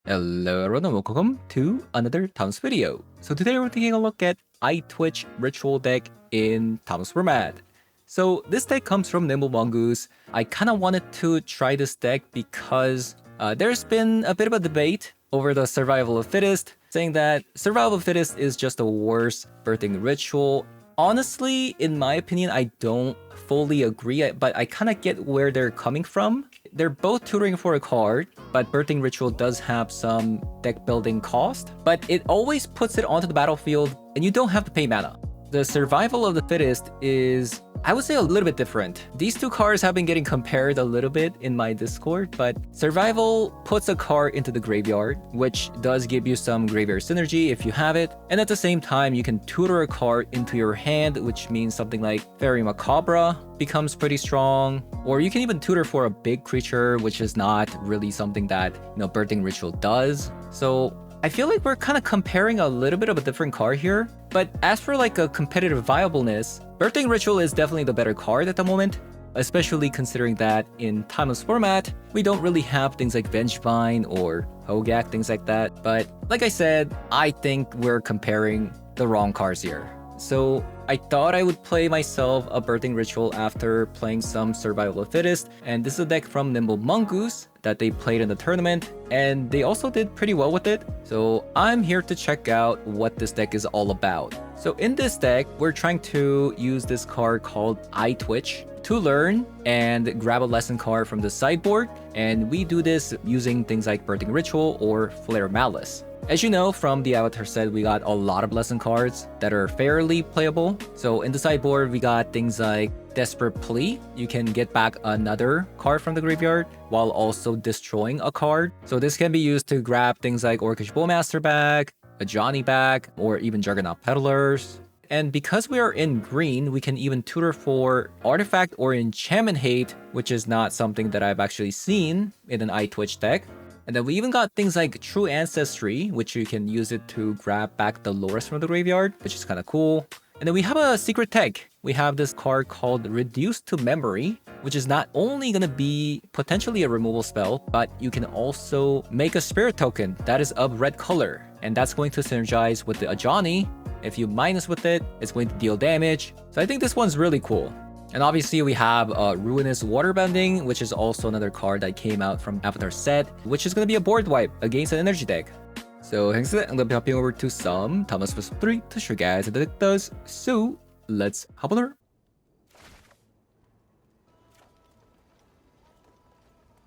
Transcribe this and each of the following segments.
Hello everyone and welcome to another Thomas video. So today we're taking a look at Eyetwitch ritual deck in Thomas format. So this deck comes from Nimble Mongoose. I kind of wanted to try this deck because there's been a bit of a debate over the survival of fittest, saying that survival of fittest is just the worst birthing ritual. Honestly, in my opinion, I don't fully agree, but I kind of get where they're coming from. They're both tutoring for a card, but Birthing Ritual does have some deck building cost, but it always puts it onto the battlefield and you don't have to pay mana. The Survival of the Fittest is, I would say, a little bit different. These two cards have been getting compared a little bit in my Discord, but Survival puts a card into the graveyard, which does give you some graveyard synergy if you have it, and at the same time you can tutor a card into your hand, which means something like Fairy Macabre becomes pretty strong, or you can even tutor for a big creature, which is not really something that, Birthing Ritual does. So I feel like we're kind of comparing a little bit of a different card here, but as for like a competitive viableness, Birthing Ritual is definitely the better card at the moment, especially considering that in Timeless format, we don't really have things like Vengevine or Hogak, things like that. But like I said, I think we're comparing the wrong cards here. So I thought I would play myself a Birthing Ritual after playing some Survival of Fittest, and this is a deck from Nimble Mongoose that they played in the tournament, and they also did pretty well with it. So I'm here to check out what this deck is all about. So in this deck, we're trying to use this card called Eyetwitch to learn and grab a lesson card from the sideboard, and we do this using things like Birthing Ritual or Flare Malice. As you know from the avatar set, we got a lot of lesson cards that are fairly playable. So in the sideboard, we got things like Desperate Plea. You can get back another card from the graveyard while also destroying a card. So this can be used to grab things like Orcish Bowmaster back, a Johnny back, or even Juggernaut Peddlers. And because we are in green, we can even tutor for Artifact or Enchantment Hate, which is not something that I've actually seen in an Eyetwitch deck. And then we even got things like True Ancestry, which you can use it to grab back the Loras from the graveyard, which is kind of cool. And then we have a secret tech. We have this card called Reduced to Memory, which is not only going to be potentially a removal spell, but you can also make a spirit token that is of red color. And that's going to synergize with the Ajani. If you minus with it, it's going to deal damage. So I think this one's really cool. And obviously we have Ruinous Waterbending, which is also another card that came out from Avatar set, which is going to be a board wipe against an energy deck. So thanks for that, I'm going to be hopping over to some Thomas 3 to show you guys how the deck does. So let's hop on over.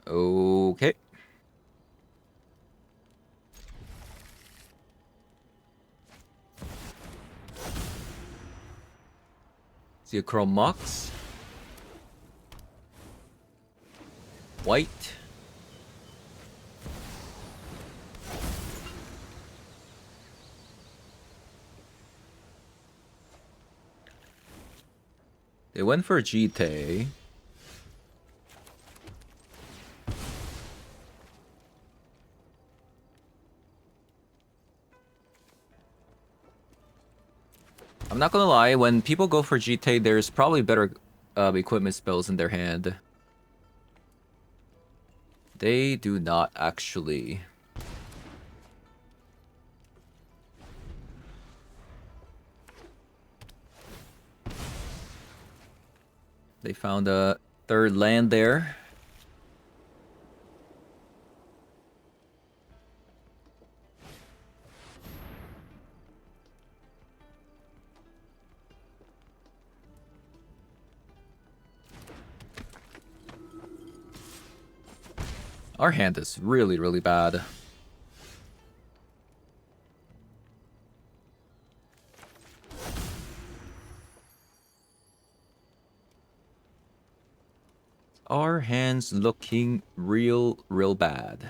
Okay. See a Chrome Mox. White. They went for GT. I'm not gonna lie, when people go for GT, there's probably better equipment spells in their hand. They do not actually. They found a third land there. Our hand is really, really bad. Our hand's looking real bad.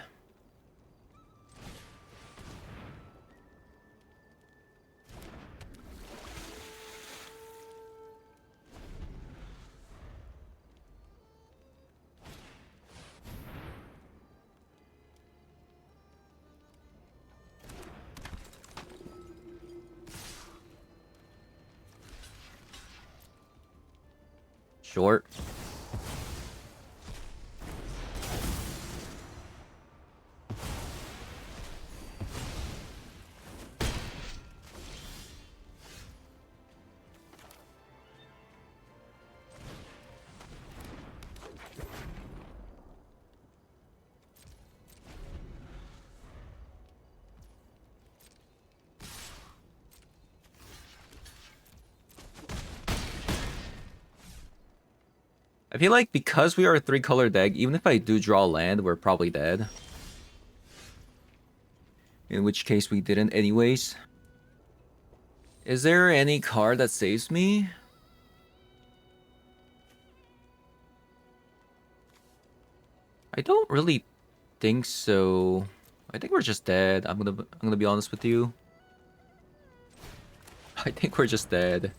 Short. I feel like because we are a 3-color deck, even if I do draw land, we're probably dead. In which case we didn't anyways. Is there any card that saves me? I don't really think so. I think we're just dead. I'm gonna be honest with you. I think we're just dead.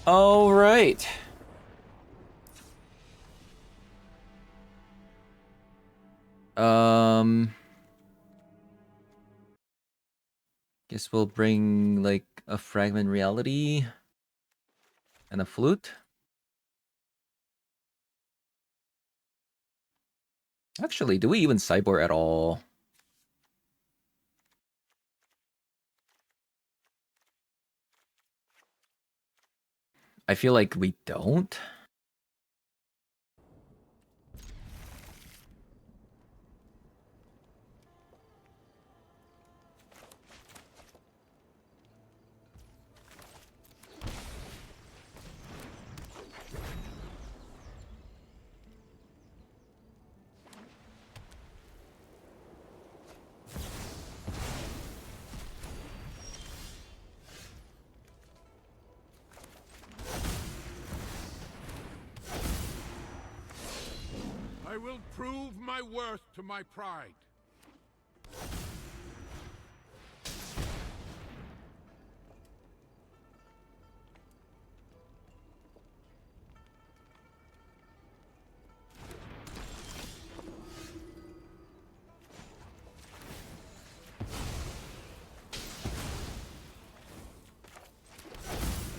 All right. Guess we'll bring like a fragment reality and a flute. Actually, do we even sideboard at all? I feel like we don't. I will prove my worth to my pride.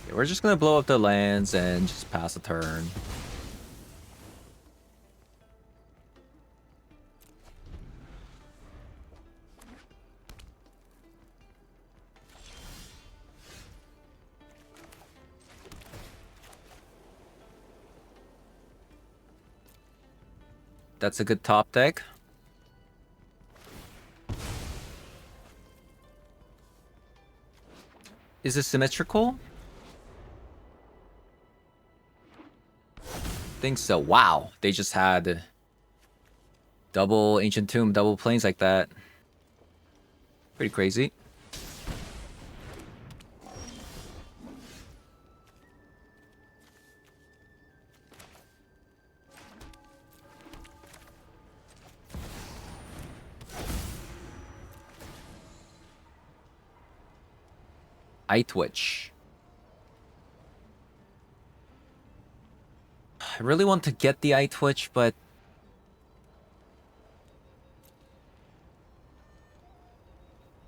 Okay, we're just gonna blow up the lands and just pass the turn. That's a good top deck. Is it symmetrical? Think so. Wow, they just had double Ancient Tomb, double Plains like that. Pretty crazy. Eyetwitch. I really want to get the Eyetwitch, but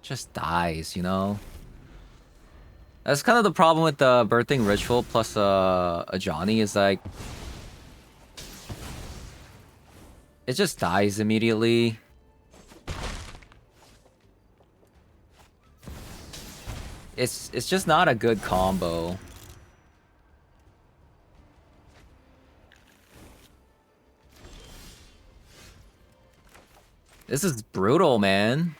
just dies, you know? That's kind of the problem with the birthing ritual plus a Johnny is like it just dies immediately. It's just not a good combo. This is brutal, man.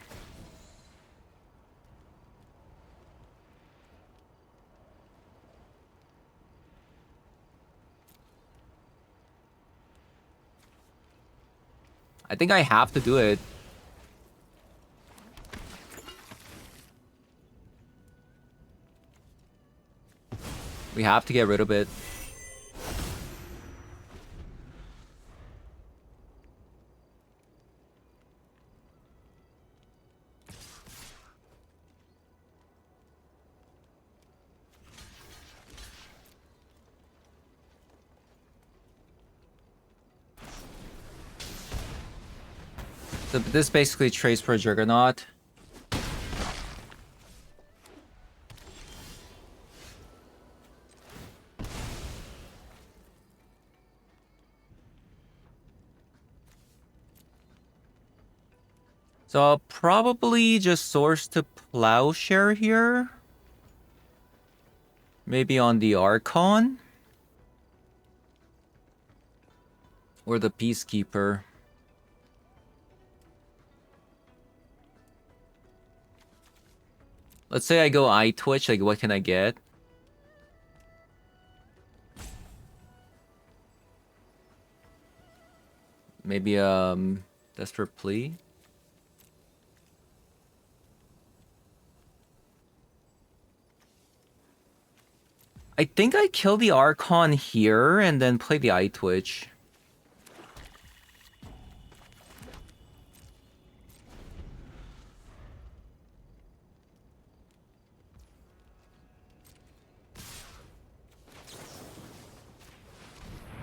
I think I have to do it. We have to get rid of it. So this basically trades for a Juggernaut. So I'll probably just source to Plowshare here. Maybe on the Archon. Or the Peacekeeper. Let's say I go Eyetwitch, like what can I get? Maybe Desperate Plea. I think I kill the Archon here and then play the Eyetwitch.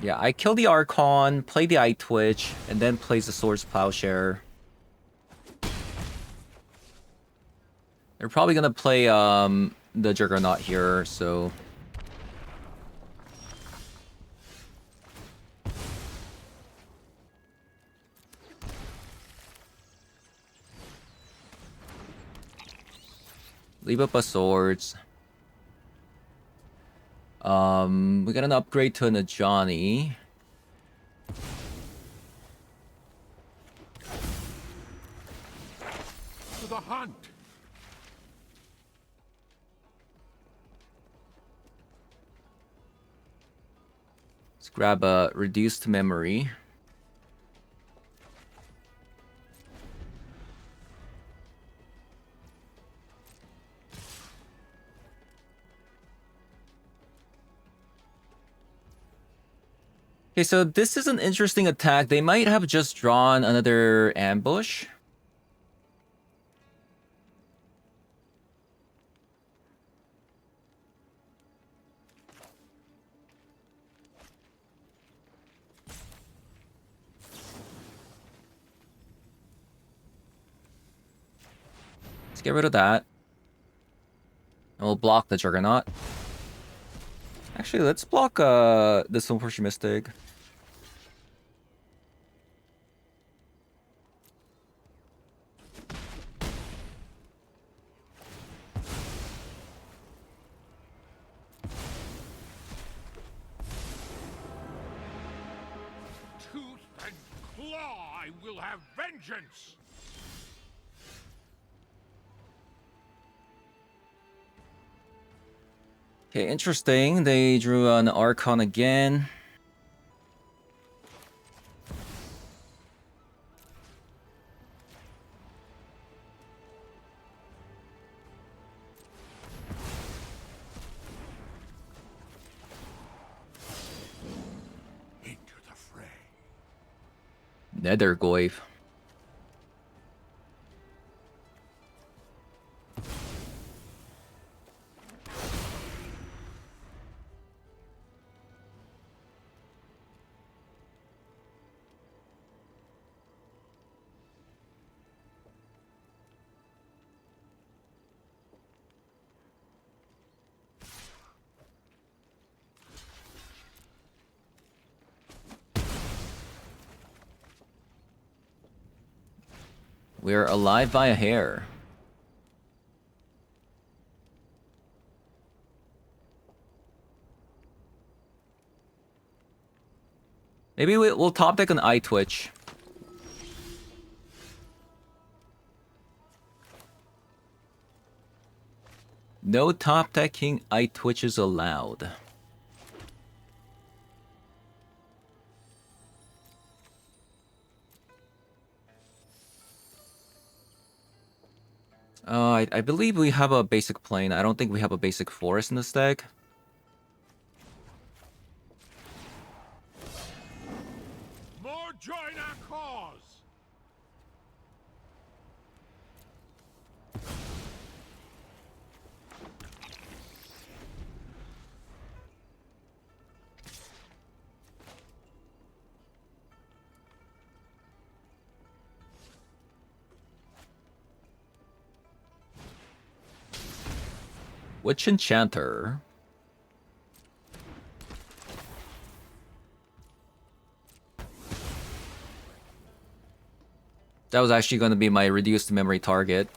Yeah, I kill the Archon, play the Eyetwitch, and then plays the Swords Plowshare. They're probably gonna play the Juggernaut here, so... Leave up a Swords. We got an upgrade to an Ajani. To the hunt! Let's grab a Reduced Memory. Okay, so this is an interesting attack. They might have just drawn another ambush. Let's get rid of that. And we'll block the Juggernaut. Actually, let's block this one for Mystic. Tooth and claw, I will have vengeance! Okay, interesting. They drew an Archon again. Into the fray. Nethergoyf. We're alive by a hair. Maybe we'll top deck an Eyetwitch. No top decking Eyetwitches allowed. I believe we have a basic plane. I don't think we have a basic forest in this deck. More join our cause! Witch Enchanter. That was actually going to be my reduced memory target.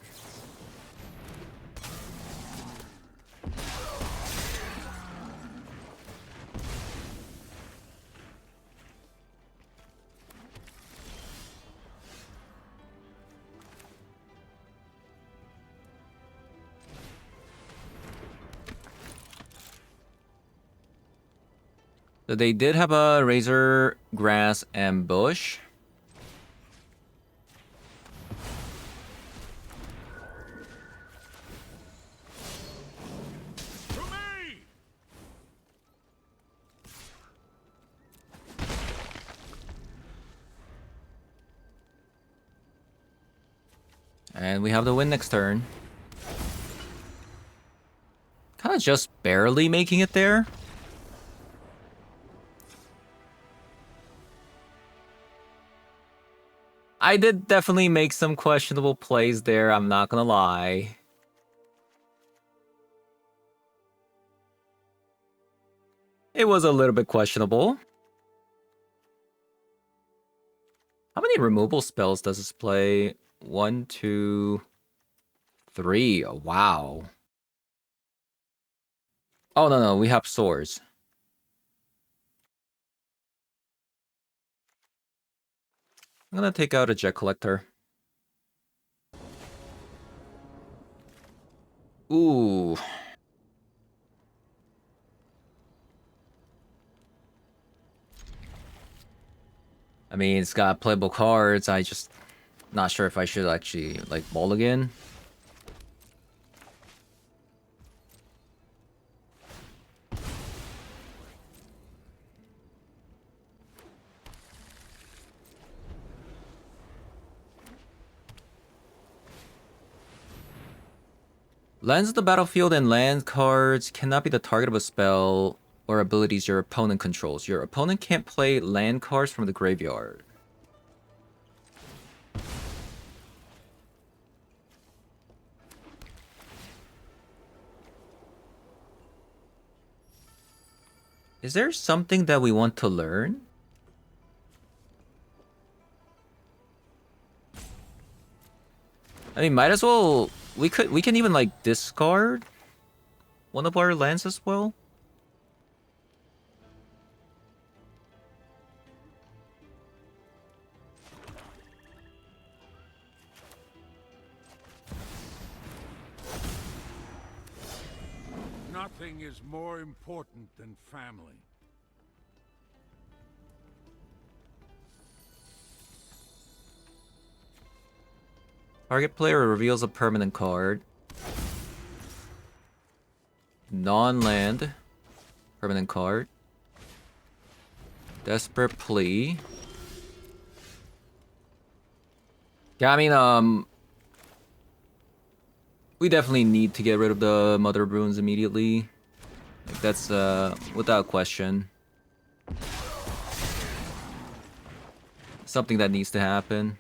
So they did have a razor, grass, and bush. To me! And we have the win next turn. Kind of just barely making it there. I did definitely make some questionable plays there, I'm not gonna lie. It was a little bit questionable. How many removal spells does this play? 1, 2, 3. Oh, wow. Oh, no, we have swords. I'm gonna take out a Jet Collector. Ooh. I mean, it's got playable cards. I just not sure if I should actually like mulligan. Lands of the battlefield and land cards cannot be the target of a spell or abilities your opponent controls. Your opponent can't play land cards from the graveyard. Is there something that we want to learn? I mean, might as well. We can even like discard one of our lands as well. Nothing is more important than family. Target player reveals a permanent card. Non-land permanent card. Desperate Plea. Yeah, I mean, we definitely need to get rid of the Mother of Runes immediately. Like, that's, without question. Something that needs to happen.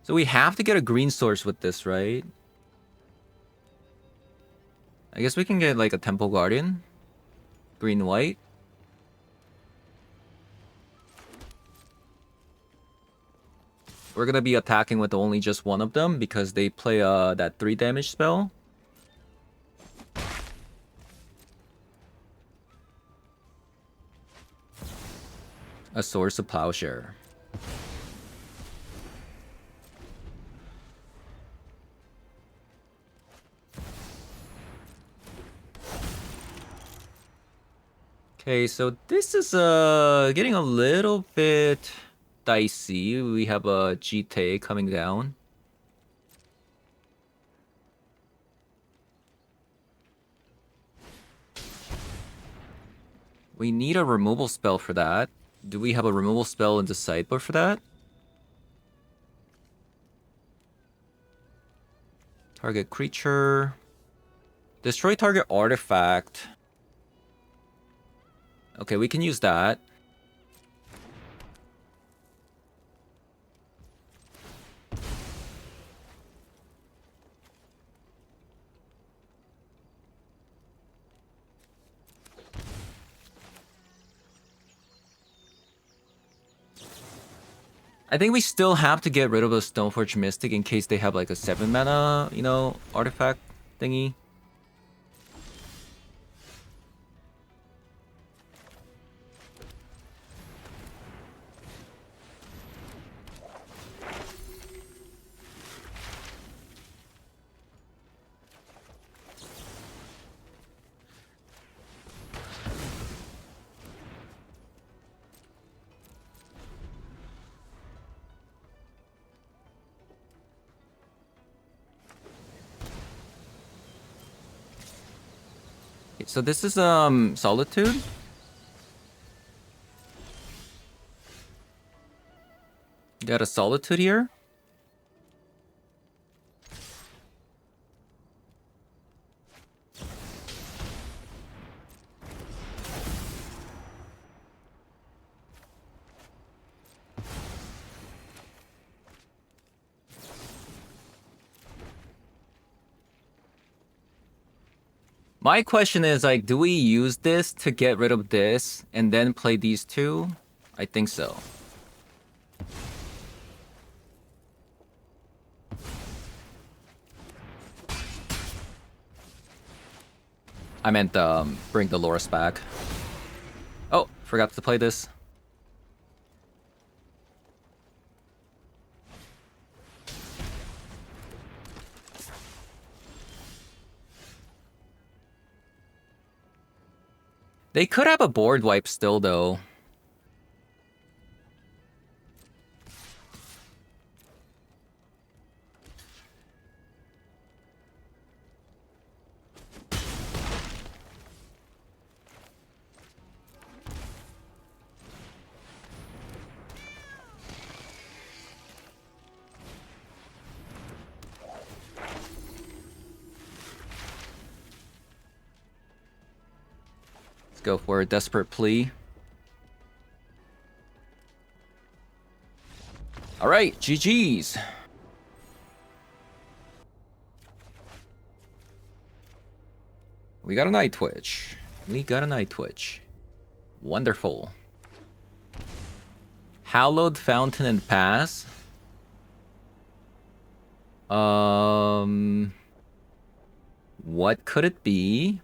So we have to get a green source with this, right? I guess we can get, like, a Temple Guardian. Green-white. We're gonna be attacking with only just one of them because they play that 3 damage spell. A Source of Plowshare. Okay, so this is getting a little bit dicey. We have a GT coming down. We need a removal spell for that. Do we have a removal spell in the sideboard for that? Target creature. Destroy target artifact. Okay, we can use that. I think we still have to get rid of a Stoneforge Mystic in case they have like a 7 mana, you know, artifact thingy. So this is Solitude. Got a Solitude here. My question is, like, do we use this to get rid of this and then play these two? I think so. I meant bring the Loris back. Oh, forgot to play this. They could have a board wipe still, though. Let's go for a desperate plea. All right, GG's. We got an Eyetwitch. We got an Eyetwitch. Wonderful. Hallowed Fountain and Pass. What could it be?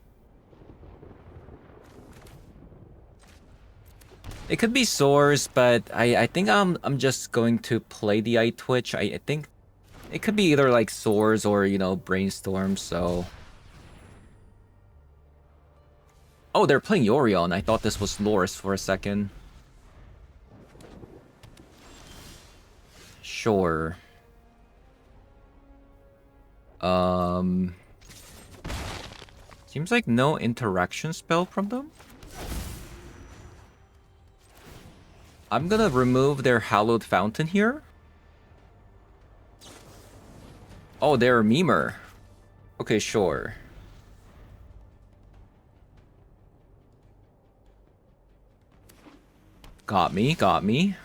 It could be Source, but I think I'm just going to play the Eyetwitch. I think it could be either like Source or, you know, Brainstorm, so. Oh, they're playing Yorion. I thought this was Loris for a second. Sure. Seems like no interaction spell from them. I'm gonna remove their Hallowed Fountain here. Oh, they're a memer. Okay, sure. Got me, got me.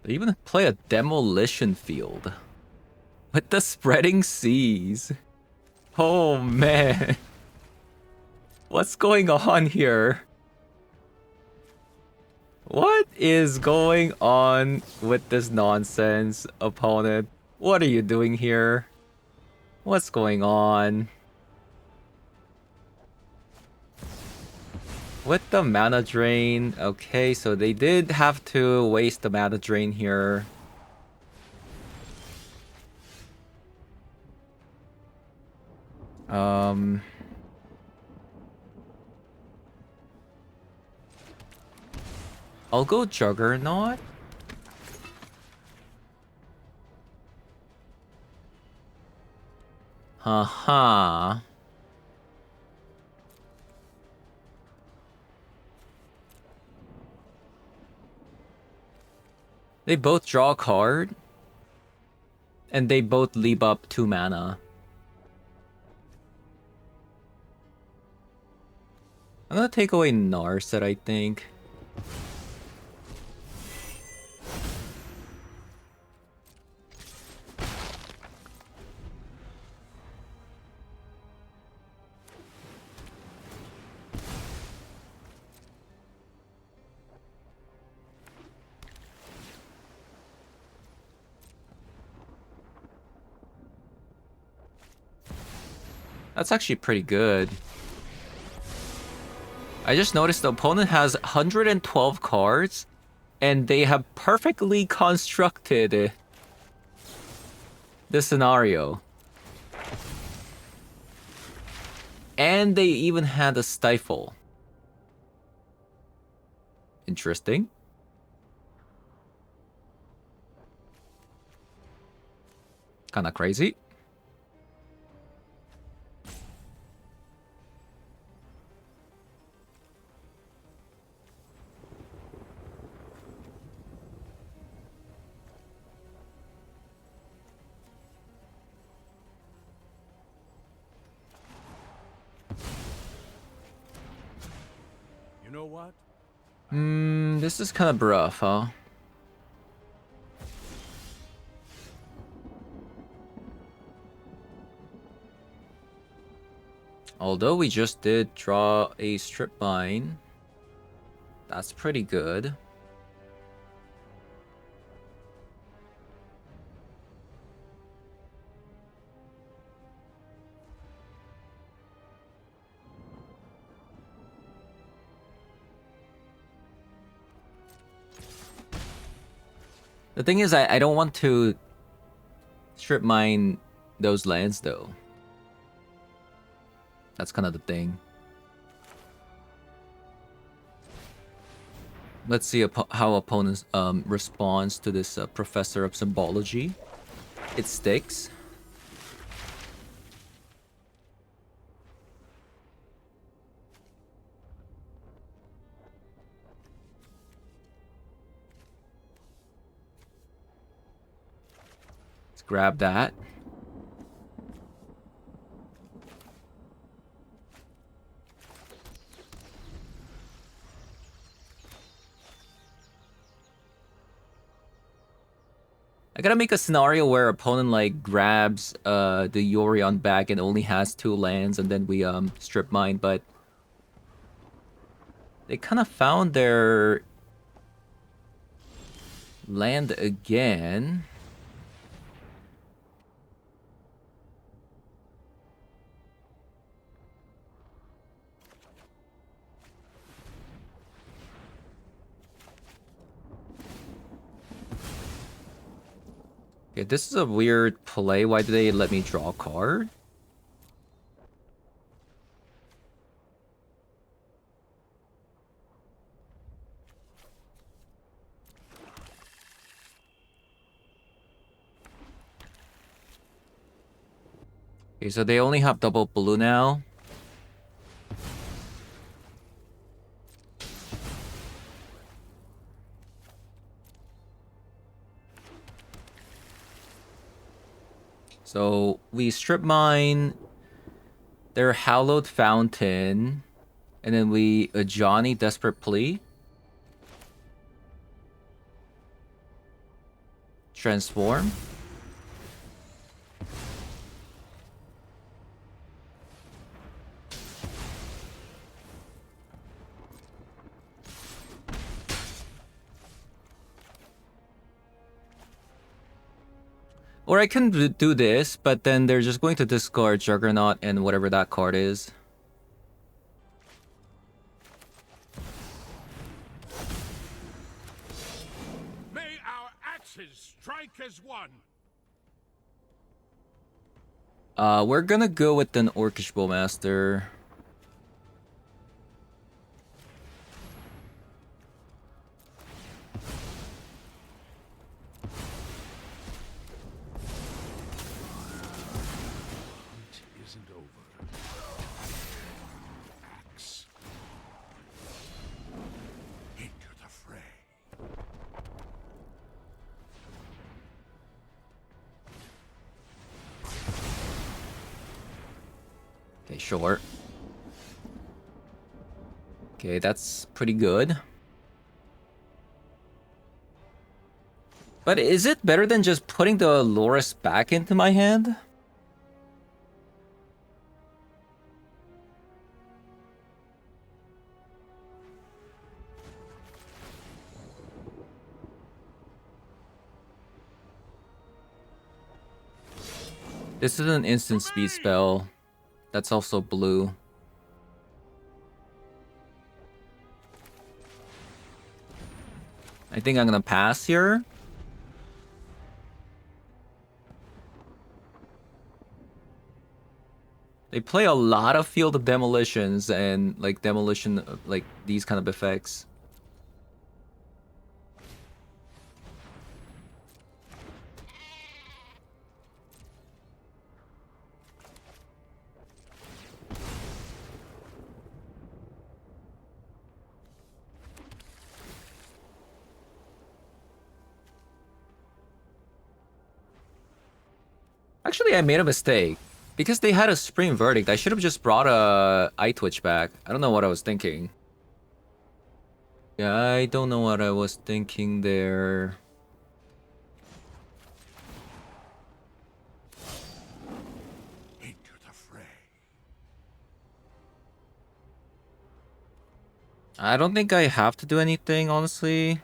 They even play a Demolition Field. With the Spreading Seas. Oh man. What's going on here? What is going on with this nonsense, opponent? What are you doing here? What's going on? With the mana drain, okay, so they did have to waste the mana drain here. I'll go Juggernaut. Haha. They both draw a card. And they both leave up 2 mana. I'm gonna take away Narset, I think. That's actually pretty good. I just noticed the opponent has 112 cards, and they have perfectly constructed this scenario. And they even had a stifle. Interesting. Kinda crazy. You know what? This is kind of rough, huh? Although we just did draw a strip mine, that's pretty good. The thing is, I don't want to strip mine those lands, though. That's kind of the thing. Let's see how opponents responds to this Professor of Symbology. It sticks. Let's grab that. I gotta make a scenario where opponent like grabs the Yorion back and only has 2 lands, and then we strip mine, but they kind of found their land again. Okay, this is a weird play. Why did they let me draw a card? Okay, so they only have double blue now. So we strip mine their Hallowed Fountain, and then we a Johnny Desperate Plea. Transform. Or I can do this, but then they're just going to discard Juggernaut and whatever that card is. May our axes strike as one. We're gonna go with an Orcish Bowmaster. Isn't over. Axe. Into the fray. Okay, sure. Okay, that's pretty good. But is it better than just putting the Loris back into my hand? This is an instant speed spell. That's also blue. I think I'm gonna pass here. They play a lot of Field of Demolitions and like demolition, like these kind of effects. Actually, I made a mistake. Because they had a Supreme Verdict, I should have just brought a Eyetwitch back. I don't know what I was thinking. Yeah, I don't know what I was thinking there. Into the fray. I don't think I have to do anything, honestly.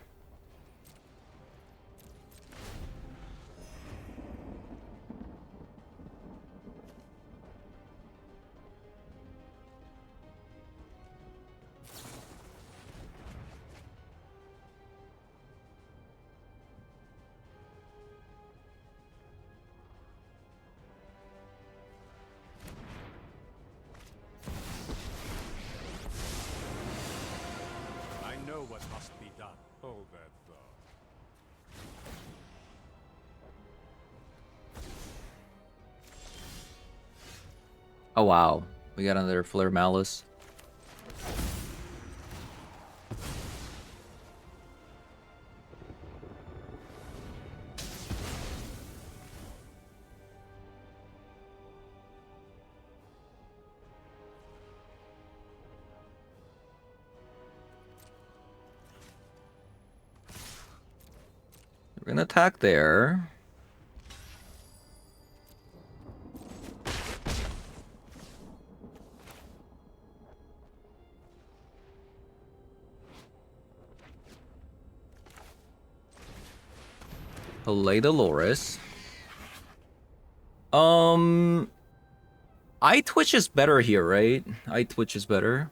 I know what must be done. Hold that thought. Oh wow, we got another Flare Malice. We're gonna attack there. Play Dolores. Eyetwitch is better here, right? Eyetwitch is better.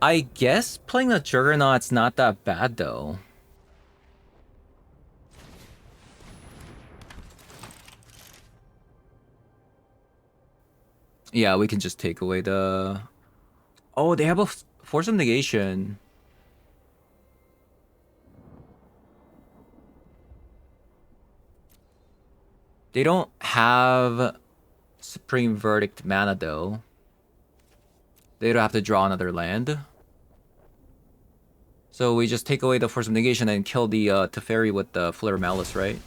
I guess playing the Juggernaut's not that bad though. Yeah, we can just take away the... Oh, they have a Force of Negation. They don't have Supreme Verdict mana though. They don't have to draw another land. So we just take away the Force of Negation and kill the Teferi with the Flare Malice, right?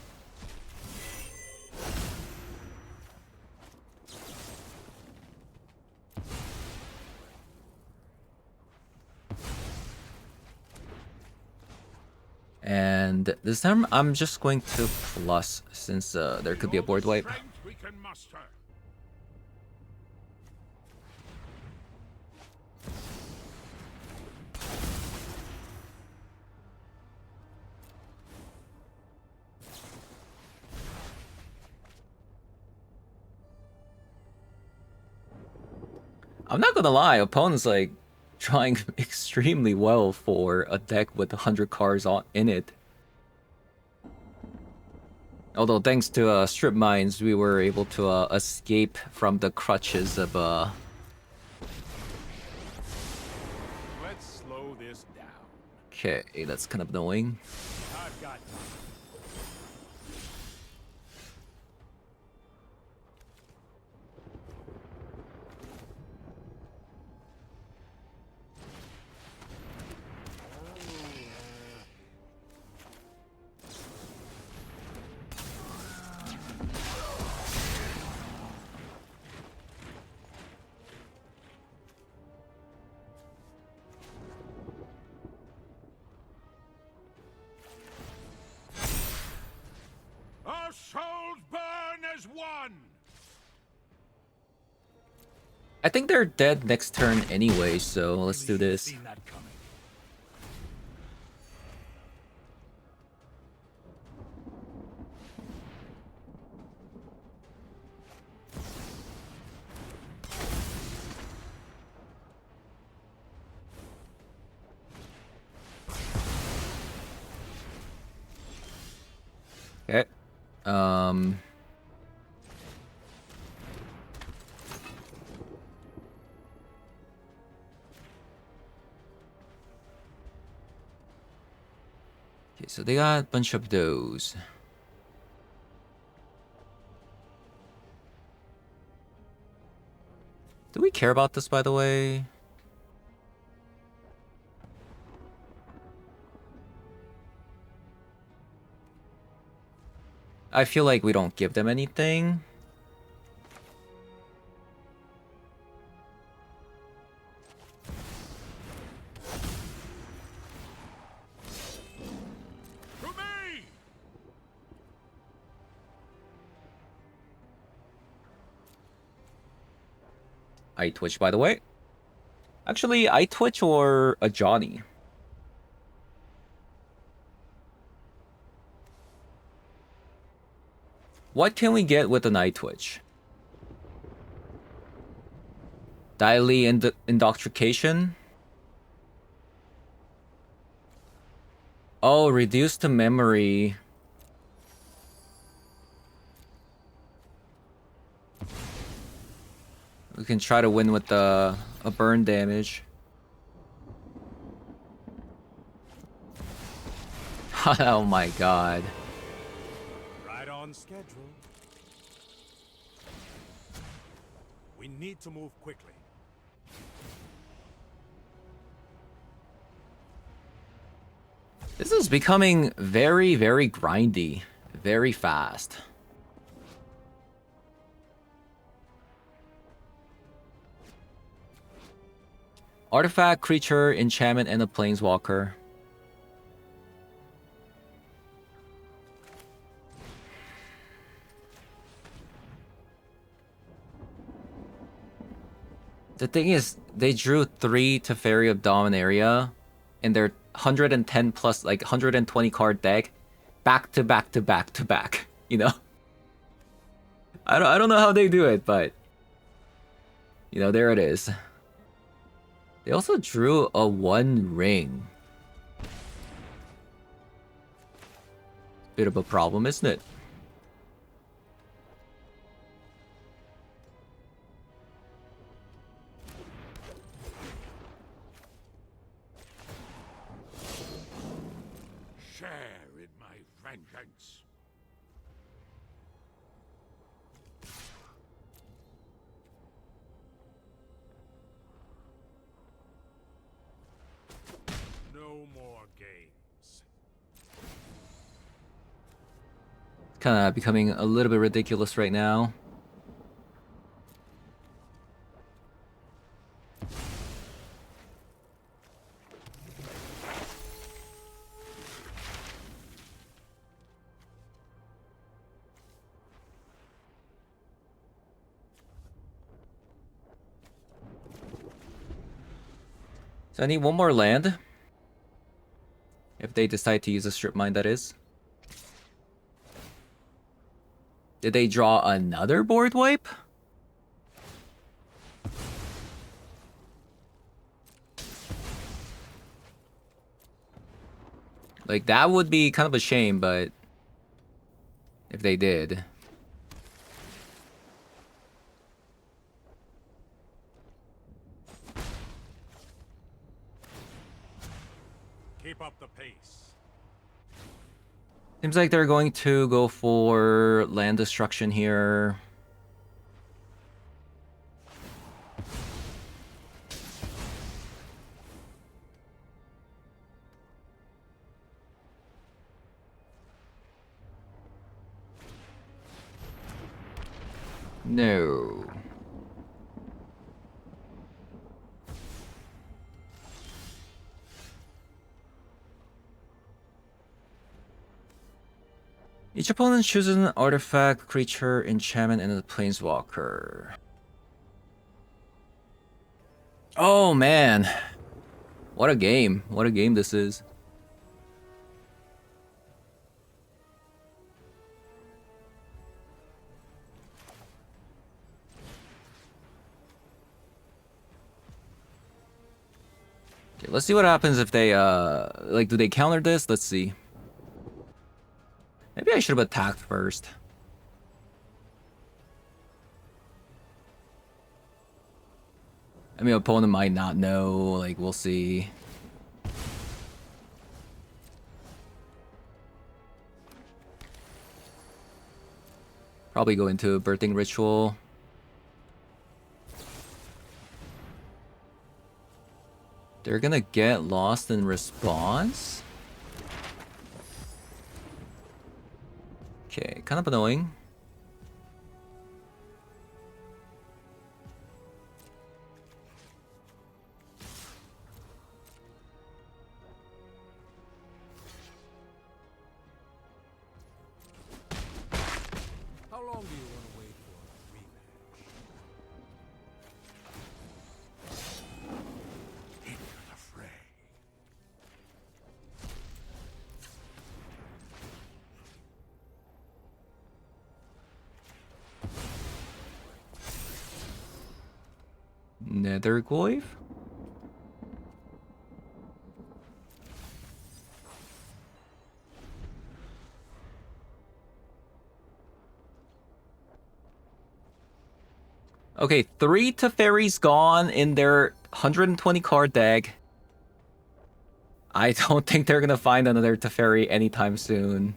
And this time I'm just going to plus since there could be a board wipe. We can muster. I'm not gonna lie, opponent's like trying extremely well for a deck with 100 cards in it. Although thanks to Strip Mines, we were able to escape from the crutches of Let's slow this down. Okay, that's kind of annoying. I've got time. Our souls burn as one. I think they're dead next turn anyway, so let's do this. Seen that coming. Okay. Okay, so they got a bunch of those. Do we care about this, by the way? I feel like we don't give them anything. To me! Eyetwitch, by the way. Actually, Eyetwitch or a Johnny. What can we get with an Eyetwitch? Daily Indoctrication? Oh, reduce to memory. We can try to win with a burn damage. Oh my god. Right on schedule. We need to move quickly. This is becoming very, very grindy. Very fast. Artifact, creature, enchantment, and a planeswalker. The thing is, they drew 3 Teferi of Dominaria, and they're 110 plus, like 120 card deck, back to back to back to back. You know, I don't know how they do it, but you know, there it is. They also drew a 1 ring. Bit of a problem, isn't it? Share in my vengeance. No more games. Kind of becoming a little bit ridiculous right now. So I need one more land. If they decide to use a strip mine, that is. Did they draw another board wipe? Like, that would be kind of a shame, but if they did. Keep up the pace. Seems like they're going to go for land destruction here. No. Each opponent chooses an artifact, creature, enchantment, and a planeswalker. Oh man. What a game. What a game this is. Okay, let's see what happens if they, like, do they counter this? Let's see. Maybe I should have attacked first. I mean, opponent might not know, like, we'll see. Probably go into a birthing ritual. They're gonna get lost in response? Okay, kind of annoying. How long do you want to wait for a rematch? Into the fray. Netherglyph? Okay, 3 Teferis gone in their 120 card deck. I don't think they're gonna find another Teferi anytime soon.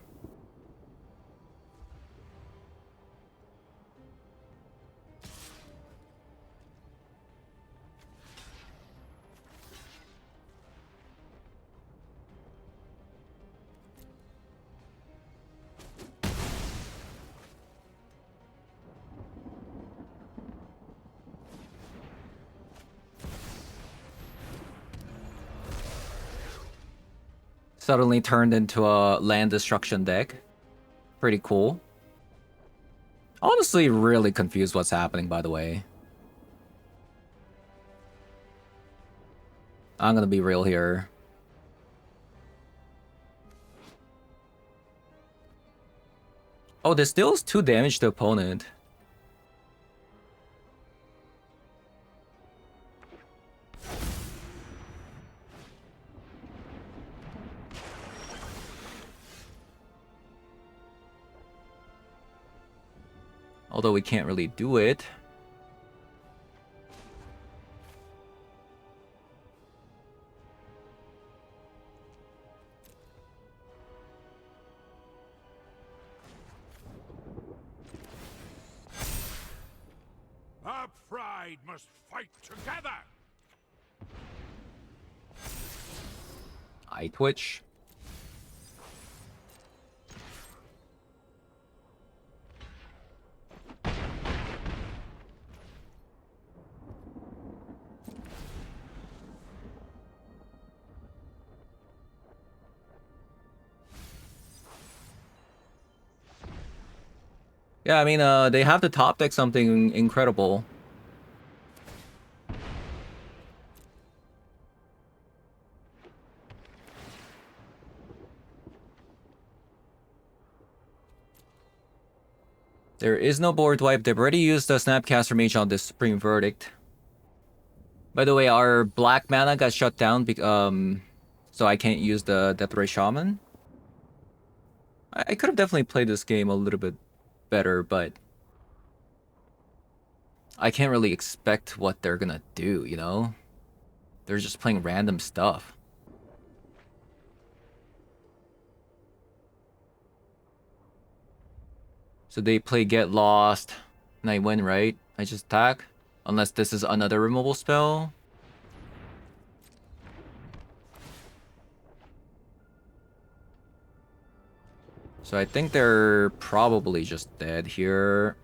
Suddenly turned into a land destruction deck. Pretty cool. Honestly, really confused what's happening, by the way. I'm gonna be real here. Oh, this deals 2 damage to opponent. Although we can't really do it. Our pride must fight together! Eyetwitch. Yeah, I mean, they have to top deck something incredible. There is no board wipe. They've already used the Snapcaster Mage on this Supreme Verdict. By the way, our black mana got shut down, so I can't use the Death Ray Shaman. I could have definitely played this game a little bit better, but I can't really expect what they're gonna do, you know? They're just playing random stuff. So they play Get Lost, and I win, right? I just attack? Unless this is another removal spell. So I think they're probably just dead here.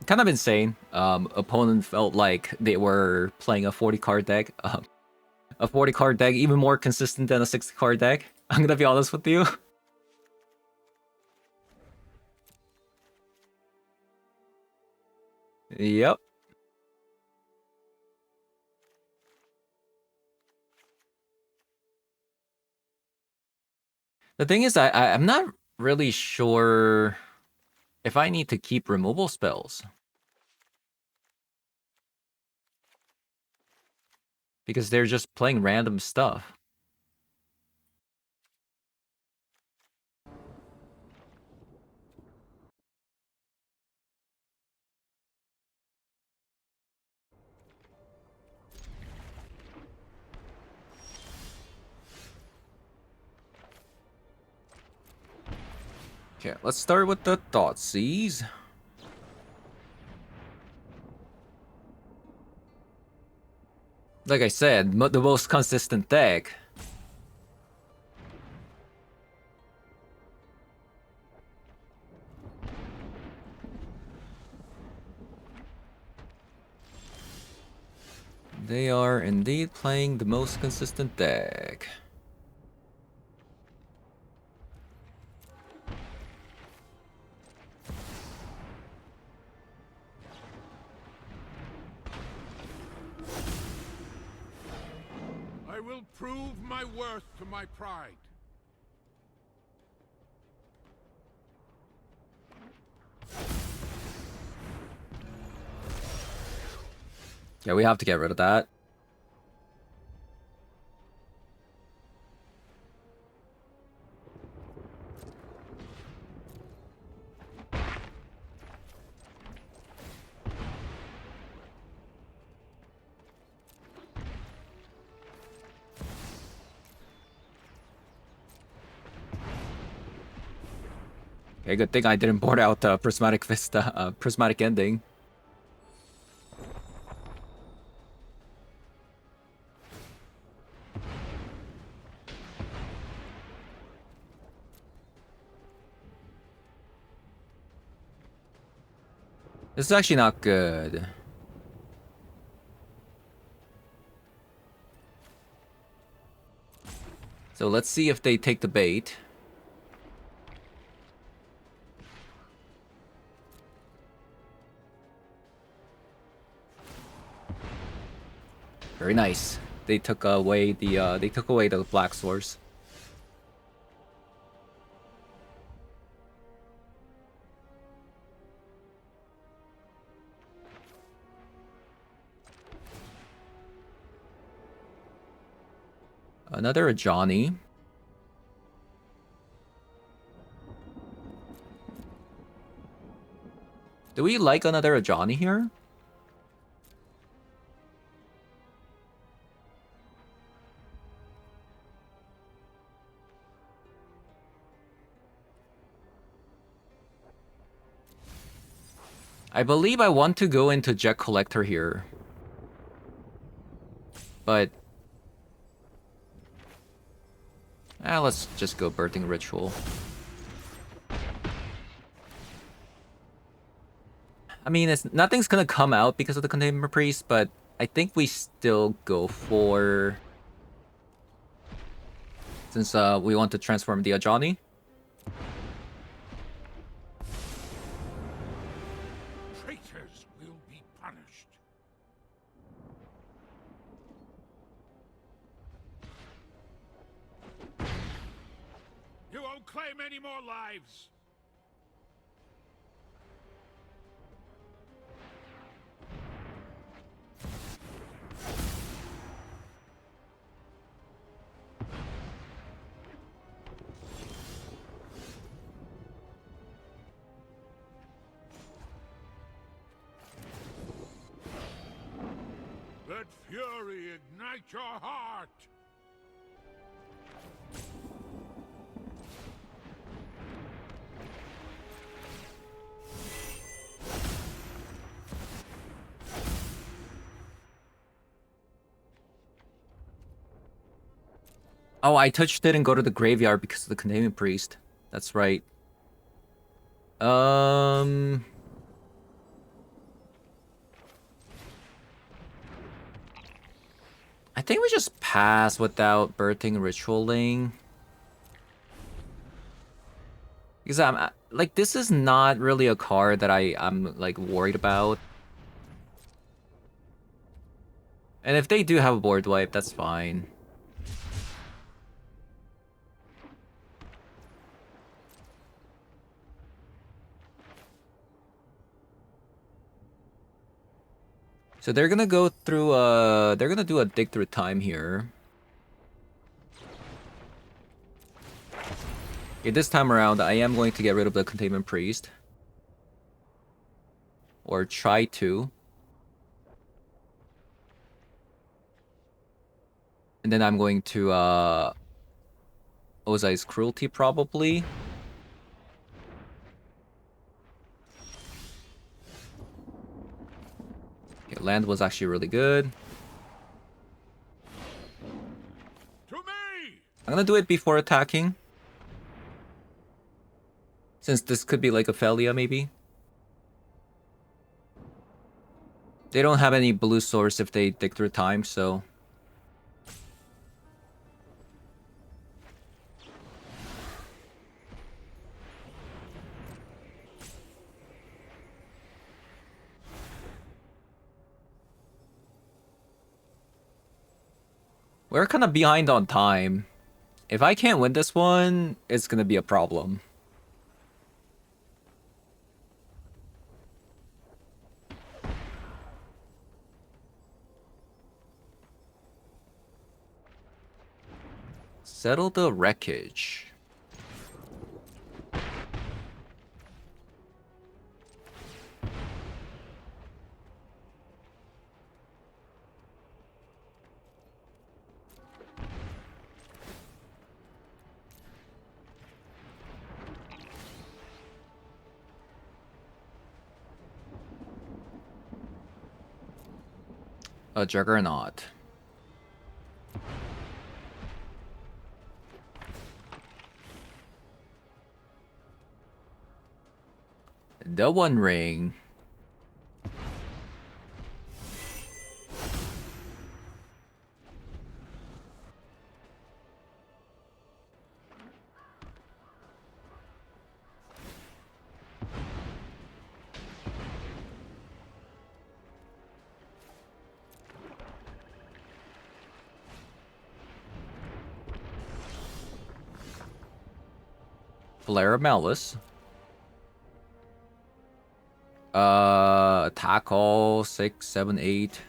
Kind of insane. Opponent felt like they were playing a 40 card deck. A 40 card deck even more consistent than a 60 card deck. I'm gonna be honest with you. Yep. The thing is, I'm not really sure if I need to keep removal spells. Because they're just playing random stuff. Okay, let's start with the Thoughtseize. Like I said, the most consistent deck. They are indeed playing the most consistent deck. I will prove my worth to my pride. Yeah, we have to get rid of that. Okay, good thing I didn't board out Prismatic Vista, Prismatic Ending. This is actually not good. So let's see if they take the bait. Very nice. They took away the black source. Another Johnny. Do we like another Johnny here? I believe I want to go into Jet Collector here. But... let's just go Birthing Ritual. I mean, nothing's gonna come out because of the Containment Priest, but I think we still go for... Since we want to transform the Ajani. Traitors will be punished. You won't claim any more lives. Let fury ignite your heart! Oh, Eyetwitch didn't go to the graveyard because of the Containment Priest. That's right. I think we just pass without Birthing Ritualing. Because I'm like, this is not really a card that I'm like worried about. And if they do have a board wipe, that's fine. So they're gonna go through, they're gonna do a dig through time here. Okay, this time around, I am going to get rid of the Containment Priest. Or try to. And then I'm going to, Ozai's Cruelty, probably. Okay, land was actually really good. To me! I'm gonna do it before attacking. Since this could be like a Felia, maybe. They don't have any blue source if they dig through time, so... We're kind of behind on time. If I can't win this one, it's gonna be a problem. Settle the wreckage. A Juggernaut. The One Ring. Flare of Malice. Attack all 6, 7, 8.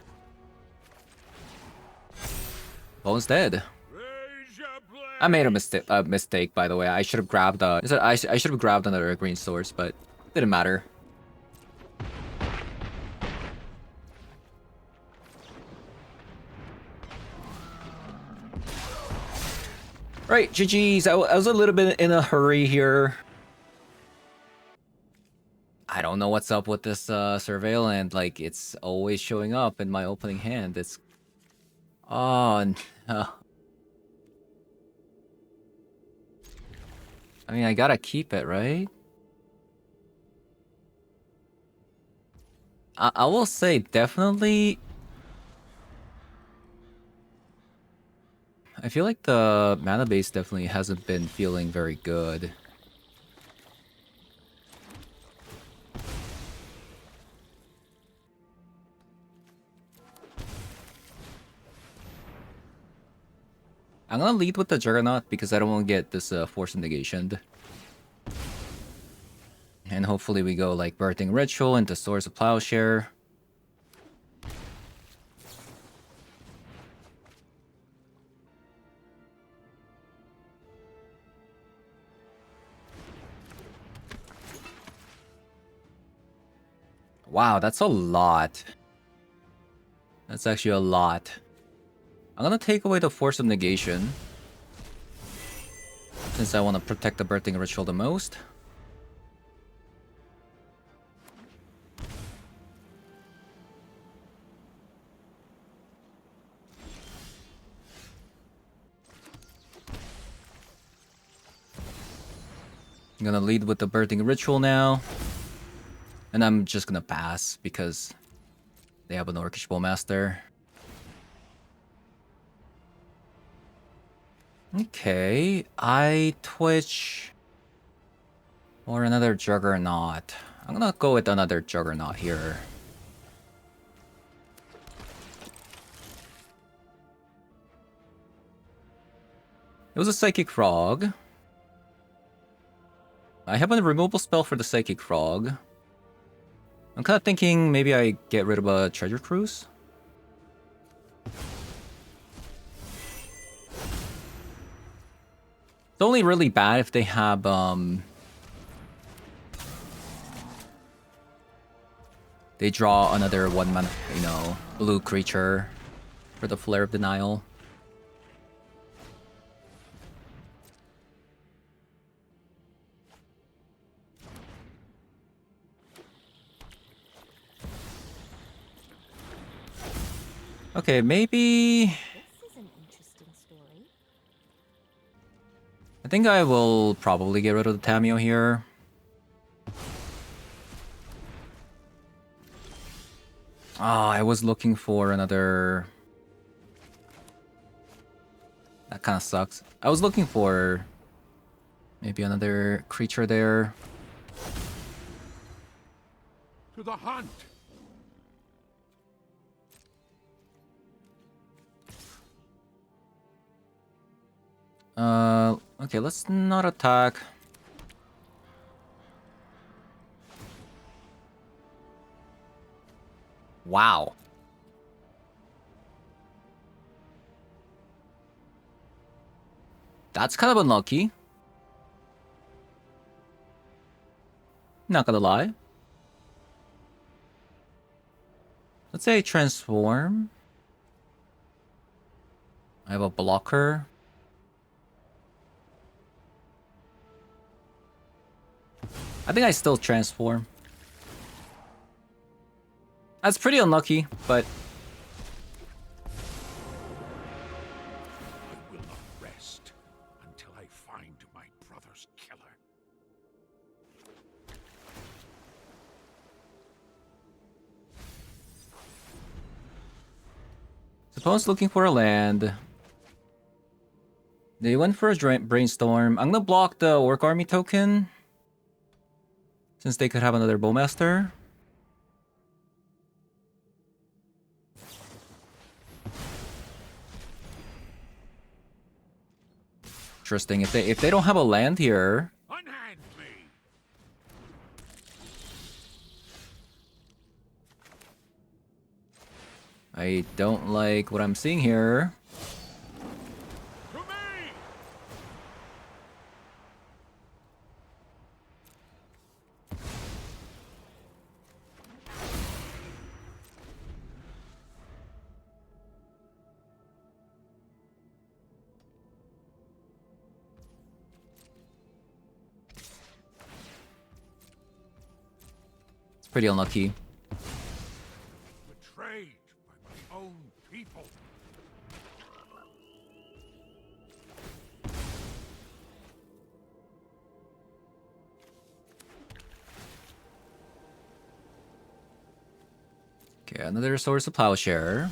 Bone's dead. Raise your blade! I made a mistake, by the way. I should have grabbed I should have grabbed another green source, but didn't matter. Right, GG's. I was a little bit in a hurry here. I don't know what's up with this surveillant. Like, it's always showing up in my opening hand. It's... Oh, no. I mean, I gotta keep it, right? I will say, definitely... I feel like the mana base definitely hasn't been feeling very good. I'm gonna lead with the Juggernaut because I don't want to get this Force of Negation. And hopefully we go like Birthing Ritual into Swords of Plowshare. Wow, that's a lot. That's actually a lot. I'm gonna take away the Force of Negation, since I want to protect the Birthing Ritual the most. I'm gonna lead with the Birthing Ritual now. And I'm just gonna pass because they have an Orcish Bowmaster. Okay, Eyetwitch or another Juggernaut. I'm gonna go with another Juggernaut here. It was a Psychic Frog. I have a removal spell for the Psychic Frog. I'm kind of thinking maybe I get rid of a treasure cruise. It's only really bad if they have they draw another 1-mana, you know, blue creature for the Flare of Denial. Okay, maybe This is an interesting story. I think I will probably get rid of the Tameo here. Oh, I was looking for another... That kind of sucks. I was looking for maybe another creature there. To the hunt! Okay, let's not attack. Wow. That's kind of unlucky. Not gonna lie. Let's say transform. I have a blocker. I think I still transform. That's pretty unlucky, but... I will not rest until I find my brother's killer. Suppose looking for a land. They went for a brainstorm. I'm gonna block the Orc Army token, since they could have another Bowmaster. Interesting. If they don't have a land here, Unhand me! I don't like what I'm seeing here. To me! It's pretty unlucky. Betrayed by my own people. Okay, another Source of Plowshare.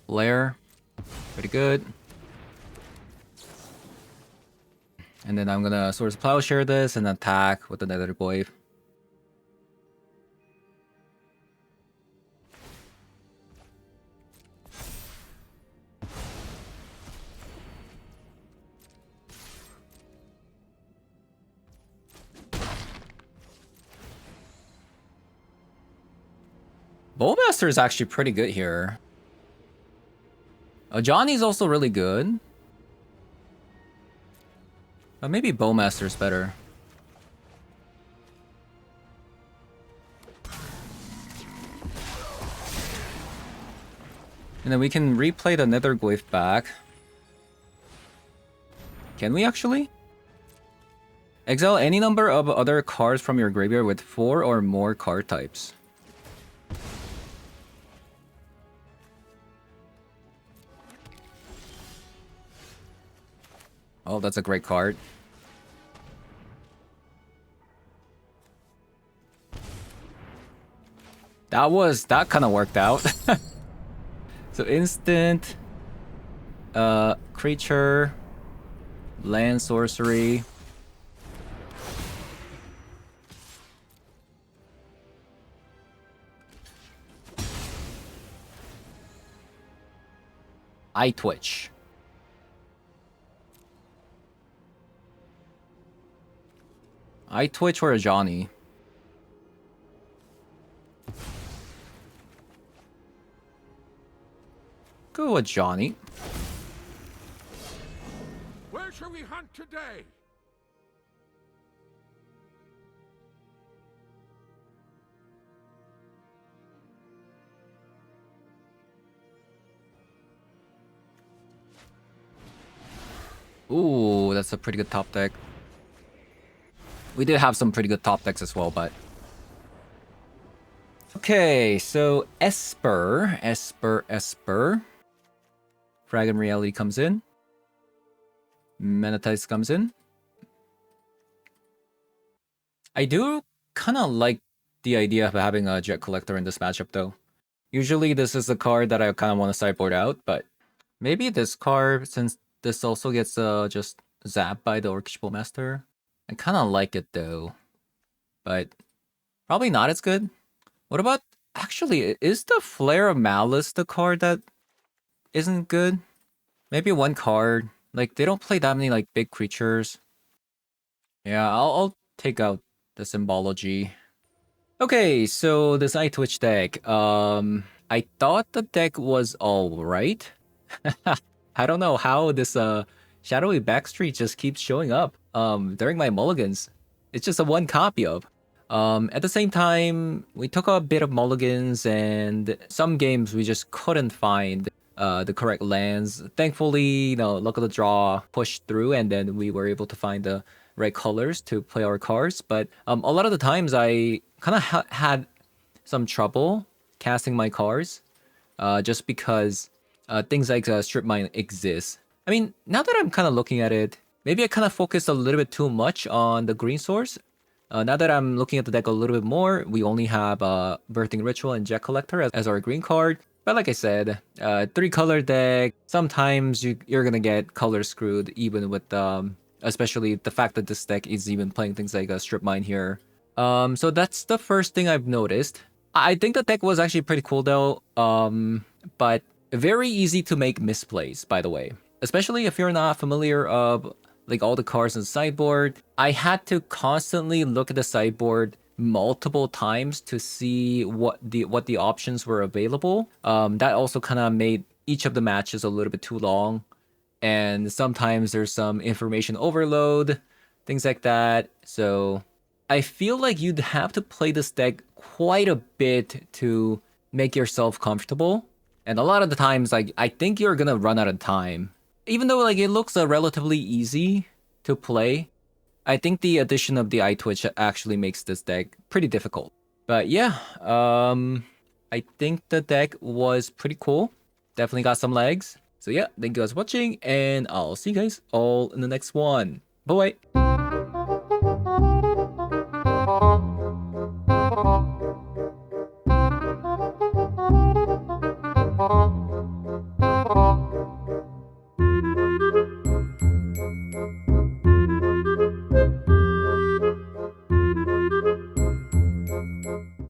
Lair. Pretty good. And then I'm gonna Source of Plowshare this and attack with another Glaive. Bowmaster is actually pretty good here. Johnny's also really good. But maybe Bowmaster's better. And then we can replay the Nether Glyph back. Can we actually? Exile any number of other cards from your graveyard with 4 or more card types. Oh, that's a great card. That kind of worked out. So instant, creature, land sorcery. Eyetwitch. Eyetwitch or a Johnny? Go with Johnny. Where shall we hunt today? Ooh, that's a pretty good top deck. We did have some pretty good top decks as well, but... Okay, so Esper. Fragment Reality comes in. Manatize comes in. I do kind of like the idea of having a Jet Collector in this matchup, though. Usually this is a card that I kind of want to sideboard out, but maybe this card, since this also gets just zapped by the Orchestral Master. I kind of like it, though. But probably not as good. What about... Actually, is the Flare of Malice the card that isn't good? Maybe one card. Like, they don't play that many, like, big creatures. Yeah, I'll take out the Symbology. Okay, so this Eyetwitch deck. I thought the deck was alright. I don't know how this Shadowy Backstreet just keeps showing up during my mulligans. It's just a one copy of. At the same time, we took a bit of mulligans, and some games we just couldn't find the correct lands. Thankfully, you know, luck of the draw pushed through, and then we were able to find the right colors to play our cards. But a lot of the times, I kind of had some trouble casting my cards, just because things like Strip Mine exist. I mean, now that I'm kind of looking at it, maybe I kind of focused a little bit too much on the green source. Now that I'm looking at the deck a little bit more, we only have Birthing Ritual and Jet Collector as our green card. But like I said, 3-color deck, sometimes you're gonna get color screwed, even with especially the fact that this deck is even playing things like a Strip Mine here. So that's the first thing I've noticed. I think the deck was actually pretty cool though, but very easy to make misplays, by the way. Especially if you're not familiar of like all the cards in the sideboard. I had to constantly look at the sideboard multiple times to see what the options were available. That also kind of made each of the matches a little bit too long, and sometimes there's some information overload, things like that. So I feel like you'd have to play this deck quite a bit to make yourself comfortable, and a lot of the times, like, I think you're gonna run out of time. Even though like it looks relatively easy to play, I think the addition of the Eyetwitch actually makes this deck pretty difficult. But yeah, I think the deck was pretty cool. Definitely got some legs. So yeah, thank you guys for watching, and I'll see you guys all in the next one. Bye-bye.